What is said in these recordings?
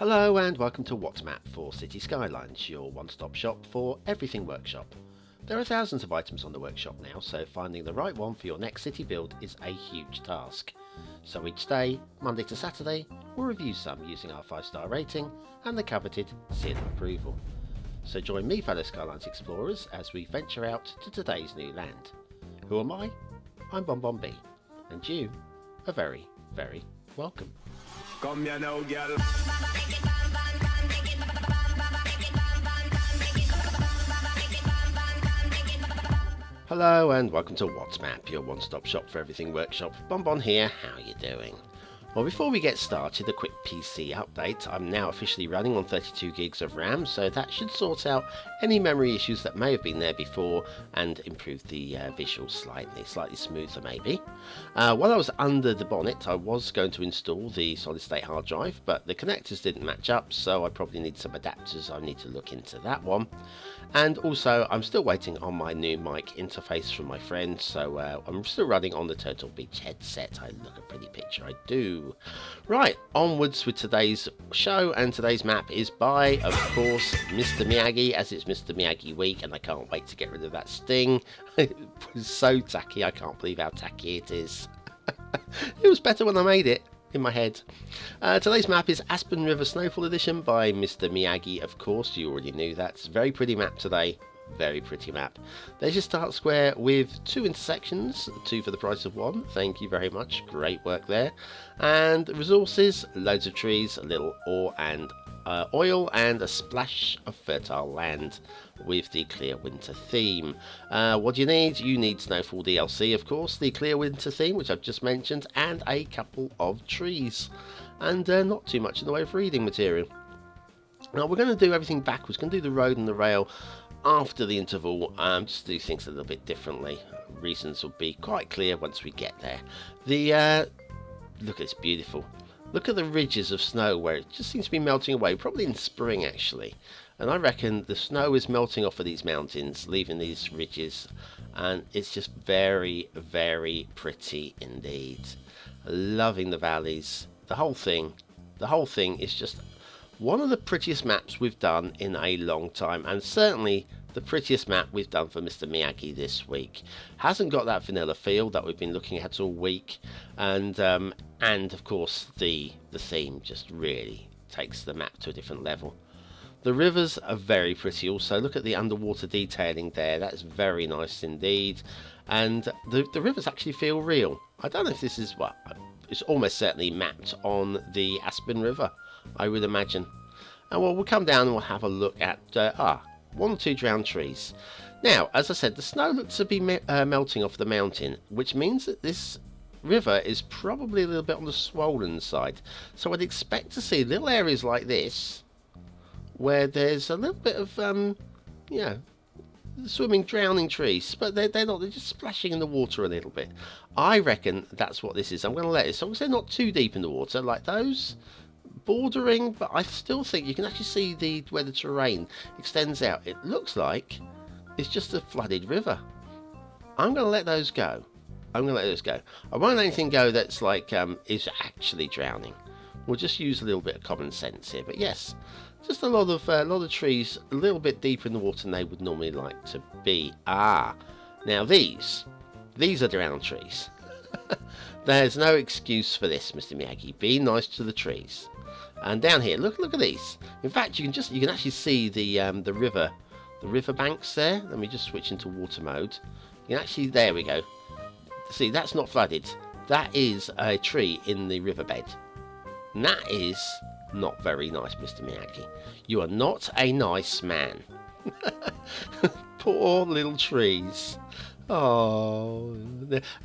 Hello and welcome to What's Map for Cities Skylines, your one-stop shop for everything workshop. There are thousands of items on the workshop now, so finding the right one for your next city build is a huge task. So each day, Monday to Saturday, we'll review some using our 5-star rating and the coveted seal of approval. So join me, fellow Skylines explorers, as we venture out to today's new land. Who am I? I'm BonBonB, and you are very, very welcome. Come here now, girl. Hello and welcome to What's Map, your one-stop shop for everything workshop. BonBon here, how are you doing? Well, before we get started, a quick PC update. I'm now officially running on 32 gigs of RAM, so that should sort out any memory issues that may have been there before and improve the visuals slightly smoother maybe. While I was under the bonnet, I was going to install the solid-state hard drive, but the connectors didn't match up, so I probably need some adapters. I need to look into that one. And also, I'm still waiting on my new mic interface from my friend, so I'm still running on the Turtle Beach headset. I look a pretty picture, I do. Right, onwards with today's show, and today's map is by, of course, Mr. Miyagi, as it's Mr. Miyagi week, and I can't wait to get rid of that sting. It was so tacky, I can't believe how tacky it is. It was better when I made it in my head. Today's map is Aspen River Snowfall Edition by Mr. Miyagi, of course, you already knew that. It's a very pretty map today. Very pretty map. There's your start square with 2 intersections, 2 for the price of 1. Thank you very much, great work there. And resources, loads of trees, a little ore and oil, and a splash of fertile land with the clear winter theme. What do you need? You need Snowfall DLC, of course, the clear winter theme, which I've just mentioned, and a couple of trees. And not too much in the way of reading material. Now we're going to do everything backwards. We're going to do the road and the rail after the interval, just do things a little bit differently. Reasons will be quite clear once we get there. Look, it's beautiful. Look at the ridges of snow where it just seems to be melting away, probably in spring actually. And I reckon the snow is melting off of these mountains, leaving these ridges, and it's just very, very pretty indeed. Loving the valleys. The whole thing is just one of the prettiest maps we've done in a long time, and certainly the prettiest map we've done for Mr. Miyagi this week. Hasn't got that vanilla feel that we've been looking at all week, and of course the theme just really takes the map to a different level. The rivers are very pretty also. Look at the underwater detailing there, that's very nice indeed. And the rivers actually feel real. I don't know if this is it's almost certainly mapped on the Aspen River, I would imagine. And well, we'll come down and we'll have a look at 1 or 2 drowned trees. Now, as I said, the snow looks to be melting off the mountain, which means that this river is probably a little bit on the swollen side. So I'd expect to see little areas like this where there's a little bit of swimming, drowning trees, but they're not. They're just splashing in the water a little bit. I reckon that's what this is. I'm going to let it, as long as they're not too deep in the water, like those, bordering, but I still think you can actually see where the terrain extends out. It looks like it's just a flooded river. I'm going to let those go. I won't let anything go that's like is actually drowning. We'll just use a little bit of common sense here. But yes, just a lot of trees a little bit deeper in the water than they would normally like to be. Now these are drowned trees. There's no excuse for this, Mr. Miyagi. Be nice to the trees. And down here, look at these. In fact, you can actually see the river banks there. Let me just switch into water mode. You can actually, there we go. See, that's not flooded. That is a tree in the riverbed. And that is not very nice, Mr. Miyagi. You are not a nice man. Poor little trees. Oh,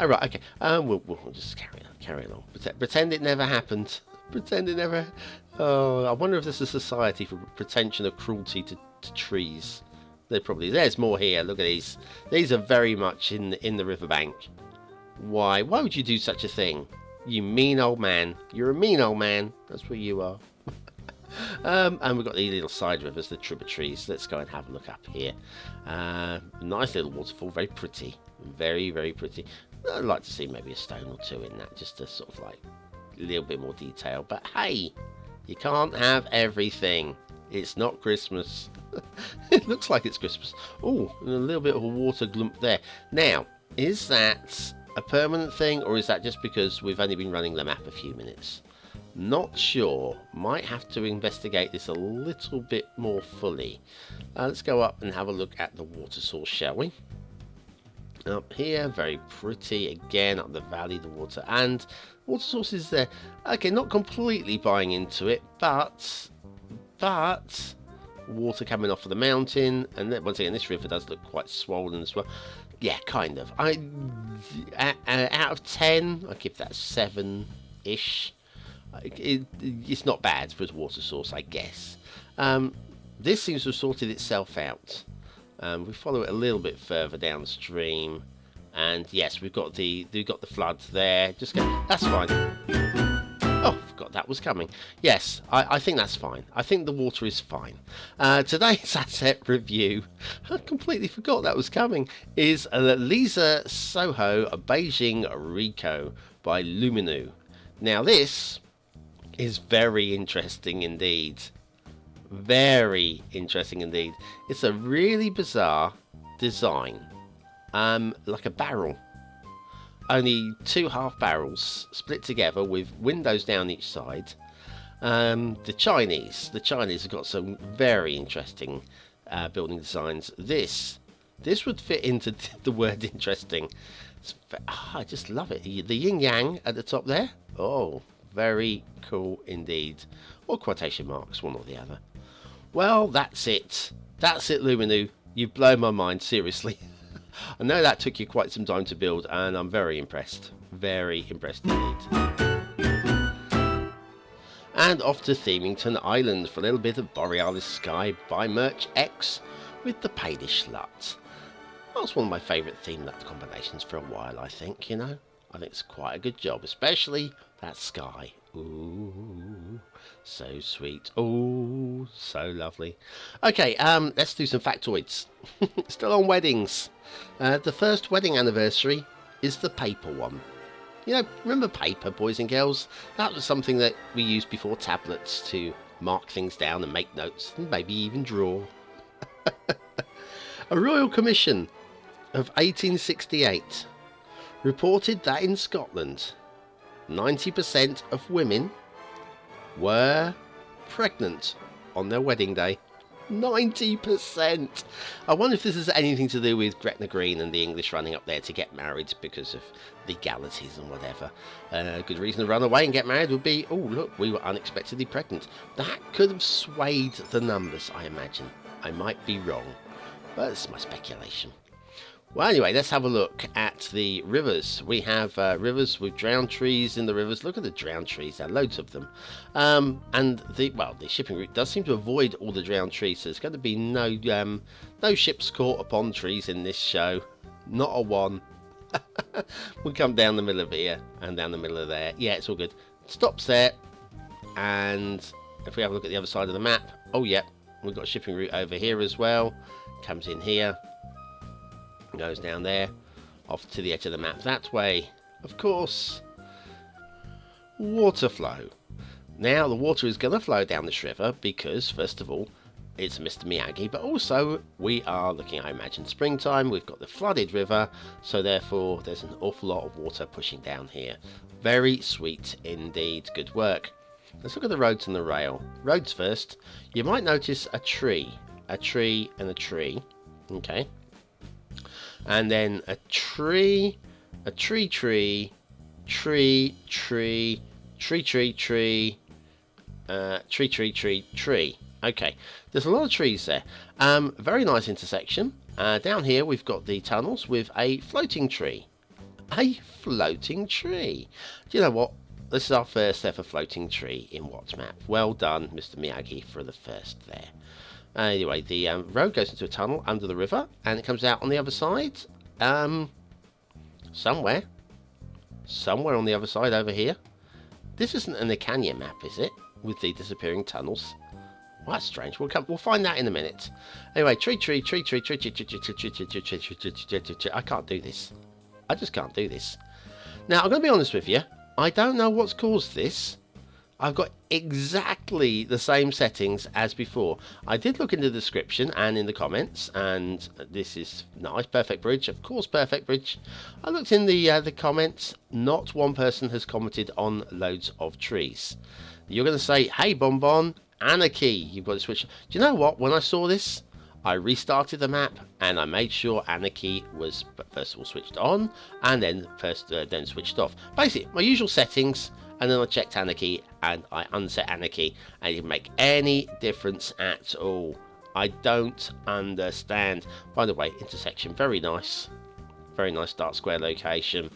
all right, okay. We'll just carry along. Pretend it never happened. Pretend it never. Oh, I wonder if there's a society for pretension of cruelty to trees. There's more here. Look at these. These are very much in the riverbank. Why would you do such a thing? You mean old man. You're a mean old man. That's what you are. And we've got these little side rivers, the tributaries. Let's go and have a look up here. Nice little waterfall, very pretty, very, very pretty. I'd like to see maybe a stone or two in that, just to sort of like a little bit more detail. But hey, You can't have everything. It's not Christmas. It looks like it's Christmas. Oh, and a little bit of a water glump there. Now, is that a permanent thing, or is that just because we've only been running the map a few minutes? Not sure. Might have to investigate this a little bit more fully. Let's go up and have a look at the water source, shall we? Up here, very pretty. Again, up the valley, the water and water source is there. Okay, not completely buying into it, but water coming off of the mountain, and then once again, this river does look quite swollen as well. Yeah, kind of. Out of 10, I give that 7-ish. It's not bad for a water source, I guess. This seems to have sorted itself out. We follow it a little bit further downstream, and yes, we've got the floods there. Just go. That's fine. Oh, forgot that was coming. Yes, I think that's fine. I think the water is fine. Today's asset review, I completely forgot that was coming, is Lisa Soho Beijing Rico by Luminu. Now this is very interesting indeed. Very interesting indeed. It's a really bizarre design. Like a barrel. Only 2 half barrels split together with windows down each side. The Chinese have got some very interesting building designs. This would fit into the word interesting. I just love it. The yin yang at the top there. Oh, very cool indeed. Or quotation marks, one or the other. Well, that's it. That's it, Luminu. You've blown my mind, seriously. I know that took you quite some time to build, and I'm very impressed. Very impressed indeed. And off to Themington Island for a little bit of Borealis Sky by Merch X with the Palish Slut. That's one of my favourite theme nut combinations for a while, I think, you know. I think it's quite a good job, especially that sky. Ooh, so sweet. Ooh, so lovely. Okay, let's do some factoids. Still on weddings. The first wedding anniversary is the paper one. You know, remember paper, boys and girls? That was something that we used before tablets to mark things down and make notes and maybe even draw. A royal commission of 1868 reported that in Scotland 90% of women were pregnant on their wedding day. 90%! I wonder if this has anything to do with Gretna Green and the English running up there to get married because of legalities and whatever. A good reason to run away and get married would be, oh look, we were unexpectedly pregnant. That could have swayed the numbers, I imagine. I might be wrong, but it's my speculation. Well, anyway, let's have a look at the rivers. We have rivers with drowned trees in the rivers. Look at the drowned trees. There are loads of them. And the shipping route does seem to avoid all the drowned trees. So there's going to be no ships caught upon trees in this show. Not a one. We come down the middle of here and down the middle of there. Yeah, it's all good. Stops there. And if we have a look at the other side of the map. Oh, yeah. We've got a shipping route over here as well. Comes in here. Goes down there, off to the edge of the map that way. Of course, water flow. Now the water is going to flow down this river because, first of all, it's Mr. Miyagi, but also we are looking, I imagine, springtime. We've got the flooded river, so therefore there's an awful lot of water pushing down here. Very sweet indeed. Good work. Let's look at the roads and the rail. Roads first. You might notice a tree and a tree. Okay. And then a tree, tree. Okay, there's a lot of trees there. Very nice intersection. Down here we've got the tunnels with a floating tree. A floating tree. Do you know what? This is our first ever floating tree in WhatsMap. Well done, Mr. Miyagi, for the first there. Anyway, the road goes into a tunnel under the river, and it comes out on the other side. Somewhere on the other side over here. This isn't an Icania map, is it? With the disappearing tunnels. Well, that's strange. We'll find that in a minute. Anyway, tree. I can't do this. I just can't do this. Now, I'm going to be honest with you. I don't know what's caused this. I've got exactly the same settings as before. I did look in the description and in the comments, and this is nice. Perfect bridge, of course, perfect bridge. I looked in the comments. Not one person has commented on loads of trees. You're going to say, hey, BonBon, Anarchy, you've got to switch. Do you know what? When I saw this, I restarted the map and I made sure Anarchy was first of all switched on and then then switched off. Basically, my usual settings. And then I checked Anarchy and I unset Anarchy, and it didn't make any difference at all. I don't understand. By the way, intersection, very nice dark square location.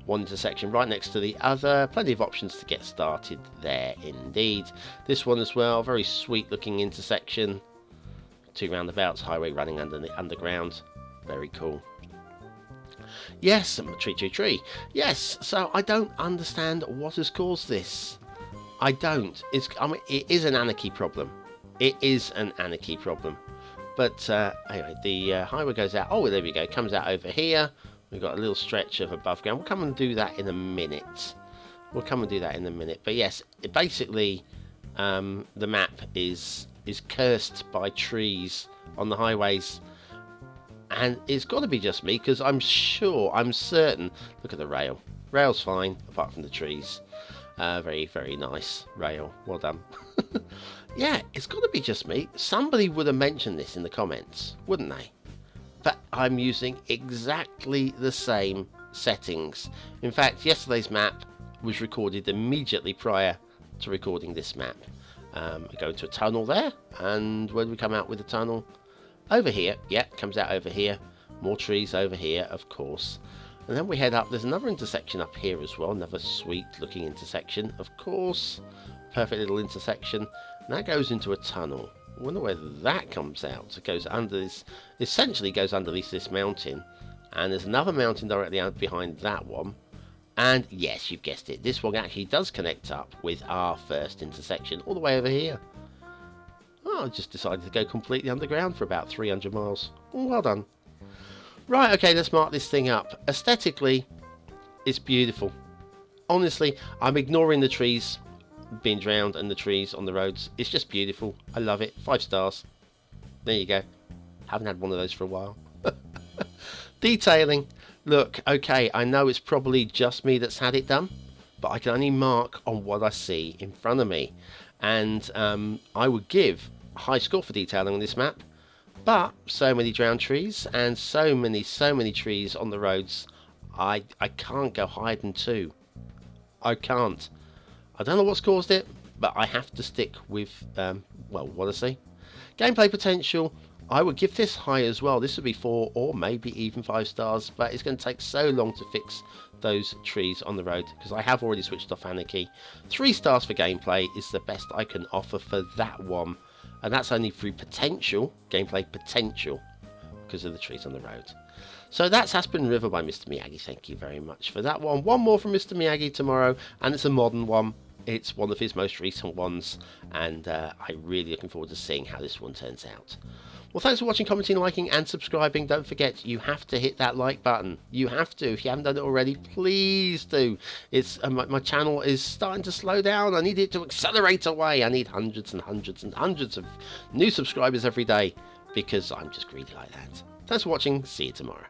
One intersection right next to the other. Plenty of options to get started there indeed. This one as well, very sweet looking intersection. 2 roundabouts, highway running under the underground. Very cool. Yes, tree. Yes, so I don't understand what has caused this. I don't. It is an Anarchy problem. It is an Anarchy problem. But anyway, the highway goes out. Oh, there we go. Comes out over here. We've got a little stretch of above ground. We'll come and do that in a minute. But yes, basically, the map is cursed by trees on the highways. And it's got to be just me, because I'm certain. Look at the rail. Rail's fine, apart from the trees. Very, very nice rail. Well done. Yeah, it's got to be just me. Somebody would have mentioned this in the comments, wouldn't they? But I'm using exactly the same settings. In fact, yesterday's map was recorded immediately prior to recording this map. I go into a tunnel there, and where do we come out with the tunnel? Over here, yeah, comes out over here. More trees over here, of course. And then we head up. There's another intersection up here as well. Another sweet looking intersection, of course. Perfect little intersection. And that goes into a tunnel. I wonder where that comes out. It goes under this, essentially goes underneath this mountain. And there's another mountain directly out behind that one. And yes, you've guessed it. This one actually does connect up with our first intersection all the way over here. Oh, I just decided to go completely underground for about 300 miles. Well done. Right, okay, let's mark this thing up. Aesthetically, it's beautiful. Honestly, I'm ignoring the trees being drowned and the trees on the roads. It's just beautiful. I love it. 5 stars. There you go. Haven't had one of those for a while. Detailing. Look, okay, I know it's probably just me that's had it done, but I can only mark on what I see in front of me. And I would give a high score for detailing on this map, but so many drowned trees and so many trees on the roads, I can't go higher than 2. I can't. I don't know what's caused it, but I have to stick with well, what I see. Gameplay potential, I would give this high as well. This would be 4 or maybe even 5 stars, but it's going to take so long to fix those trees on the road, because I have already switched off Anarchy. 3 stars for gameplay is the best I can offer for that one, and that's only through potential, gameplay potential, because of the trees on the road. So that's Aspen River by Mr. Miyagi. Thank you very much for that one. One more from Mr. Miyagi tomorrow, and it's a modern one. It's one of his most recent ones, and I'm really looking forward to seeing how this one turns out. Well, thanks for watching, commenting, liking, and subscribing. Don't forget, you have to hit that like button. You have to. If you haven't done it already, please do. It's my channel is starting to slow down. I need it to accelerate away. I need hundreds and hundreds and hundreds of new subscribers every day, because I'm just greedy like that. Thanks for watching. See you tomorrow.